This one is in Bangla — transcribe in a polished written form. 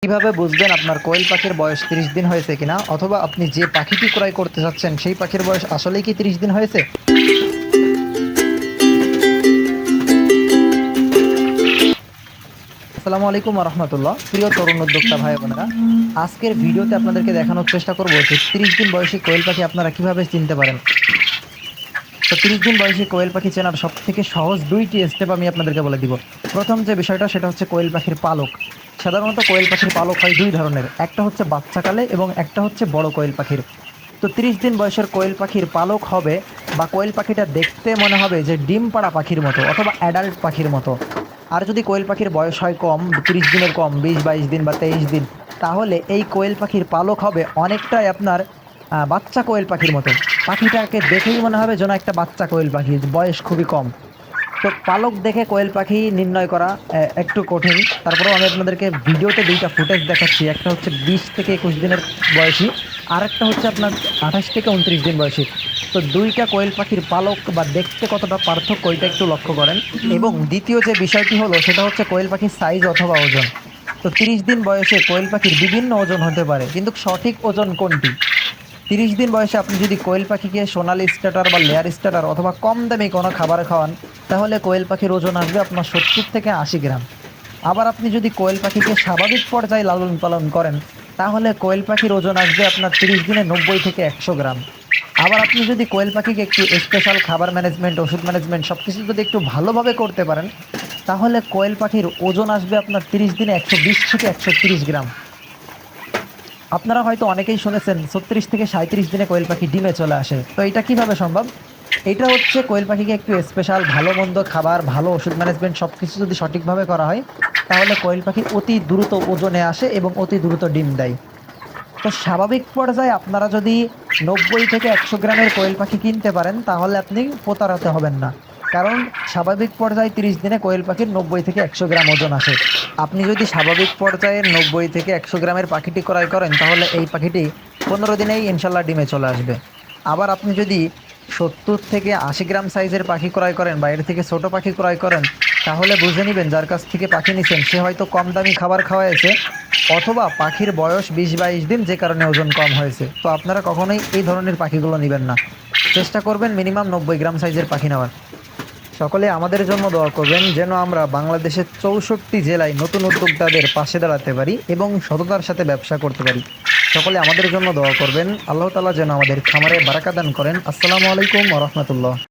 কিভাবে বুঝবেন আপনার কোয়েল পাখির বয়স ৩০ দিন হয়েছে কিনা, অথবা আপনি যে পাখিটি ক্রয় করতে চাচ্ছেন সেই পাখির বয়স আসলেই কি ৩০ দিন হয়েছে? আসসালামু আলাইকুম ওয়া রাহমাতুল্লাহ। প্রিয় তরুণ উদ্যোক্তা ভাই বোনেরা, আজকের ভিডিওতে আপনাদেরকে দেখানোর চেষ্টা করব যে ৩০ দিন বয়সী কোয়েল পাখি আপনারা কিভাবে চিনতে পারেন। তো ৩০ দিন বয়সী কোয়েল পাখি চেনার সবথেকে সহজ ২টি স্টেপ আমি আপনাদেরকে বলে দিব। প্রথম যে বিষয়টা সেটা হচ্ছে কোয়েল পাখির পালক। সাধারণত কোয়েল পাখির পালক হয় ২ ধরনের। একটা হচ্ছে বাচ্চাকালে এবং একটা হচ্ছে বড় কোয়েল পাখির। তো ৩০ দিন বয়সের কোয়েল পাখির পালক হবে বা কোয়েল পাখিটা দেখতে মনে হবে যে ডিম পাড়া পাখির মতো অথবা অ্যাডাল্ট পাখির মতো। আর যদি কোয়েল পাখির বয়স হয় কম, ৩০ দিনের কম, ২০-২২ দিন বা ২৩ দিন, তাহলে এই কোয়েল পাখির পালক হবে অনেকটাই আপনার বাচ্চা কোয়েল পাখির মতো। পাখিটাকে দেখেই মনে হবে যেন একটা বাচ্চা কোয়েল পাখি, বয়স খুবই কম। তো পালক দেখে কোয়েল পাখি নির্ণয় করা একটু কঠিন। তারপরেও আমি আপনাদেরকে ভিডিওতে ২টা ফুটেজ দেখাচ্ছি। একটা হচ্ছে ২০ থেকে ২১ দিনের বয়সী, আর একটা হচ্ছে আপনার ২৮ থেকে ২৯ দিন বয়সী। তো ২টা কোয়েল পাখির পালক বা দেখতে কতটা পার্থক্য এটা একটু লক্ষ্য করেন। এবং দ্বিতীয় যে বিষয়টি হলো সেটা হচ্ছে কোয়েল পাখির সাইজ অথবা ওজন। তো ৩০ দিন বয়সে কোয়েল পাখির বিভিন্ন ওজন হতে পারে, কিন্তু সঠিক ওজন কোনটি? ৩০ দিন বয়সে আপনি যদি কোয়েল পাখিকে সোনালি স্টার্টার বা লেয়ার স্টার্টার অথবা কম দামি কোনো খাবার খাওয়ান, তাহলে কোয়েল পাখির ওজন আসবে আপনার ৭০ থেকে ৮০ গ্রাম। আবার আপনি যদি কোয়েল পাখিকে স্বাভাবিক পর্যায়ে লালন পালন করেন, তাহলে কোয়েল পাখির ওজন আসবে আপনার ৩০ দিনে ৯০ থেকে ১০০ গ্রাম। আবার আপনি যদি কোয়েল পাখিকে একটু স্পেশাল খাবার ম্যানেজমেন্ট, ওষুধ ম্যানেজমেন্ট সব কিছু যদি একটু ভালোভাবে করতে পারেন, তাহলে কোয়েল পাখির ওজন আসবে আপনার ৩০ দিনে ১২০ থেকে ১৩০ গ্রাম। আপনারা হয়তো অনেকেই শুনেছেন ৩৬ থেকে ৩৭ দিনে কোয়েল পাখি ডিমে চলে আসে। তো এটা কিভাবে সম্ভব? এটা হচ্ছে কোয়েল পাখিকে একটু স্পেশাল ভালো মন্দ খাবার, ভালো ওষুধ ম্যানেজমেন্ট সব কিছু যদি সঠিকভাবে করা হয়, তাহলে কোয়েল পাখি অতি দ্রুত ওজনে আসে এবং অতি দ্রুত ডিম দেয়। তো স্বাভাবিক পর্যায়ে আপনারা যদি ৯০ থেকে ১০০ গ্রামের কোয়েল পাখি কিনতে পারেন, তাহলে আপনি প্রতারিত হবেন না। কারণ স্বাভাবিক পর্যায়ে ৩০ দিনে কোয়েল পাখির ৯০ থেকে ১০০ গ্রাম ওজন আসে। আপনি যদি স্বাভাবিক পর্যায়ের ৯০ থেকে ১০০ গ্রামের পাখিটি ক্রয় করেন, তাহলে এই পাখিটি ১৫ দিনেই ইনশাল্লাহ ডিমে চলে আসবে। আবার আপনি যদি ৭০ থেকে ৮০ গ্রাম সাইজের পাখি ক্রয় করেন বা এর থেকে ছোট পাখি ক্রয় করেন, তাহলে বুঝে নেবেন যার কাছ থেকে পাখি নিছেন সে হয়তো কম দামি খাবার খাওয়াইছে, অথবা পাখির বয়স ২০-২২ দিন, যে কারণে ওজন কম হয়েছে। তো আপনারা কখনোই এই ধরনের পাখিগুলো নেবেন না। চেষ্টা করবেন মিনিমাম ৯০ গ্রাম সাইজের পাখি নেওয়ার। সকলে আমাদের জন্য দোয়া করবেন যেন আমরা বাংলাদেশের ৬৪ জেলায় নতুন উদ্যোক্তাদের পাশে দাঁড়াতে পারি এবং সততার সাথে ব্যবসা করতে পারি। সকলে আমাদের জন্য দোয়া করবেন। আল্লাহ তাআলা যেন আমাদের খামারে বারাকা দান করেন। আসসালামু আলাইকুম ওয়া রাহমাতুল্লাহ।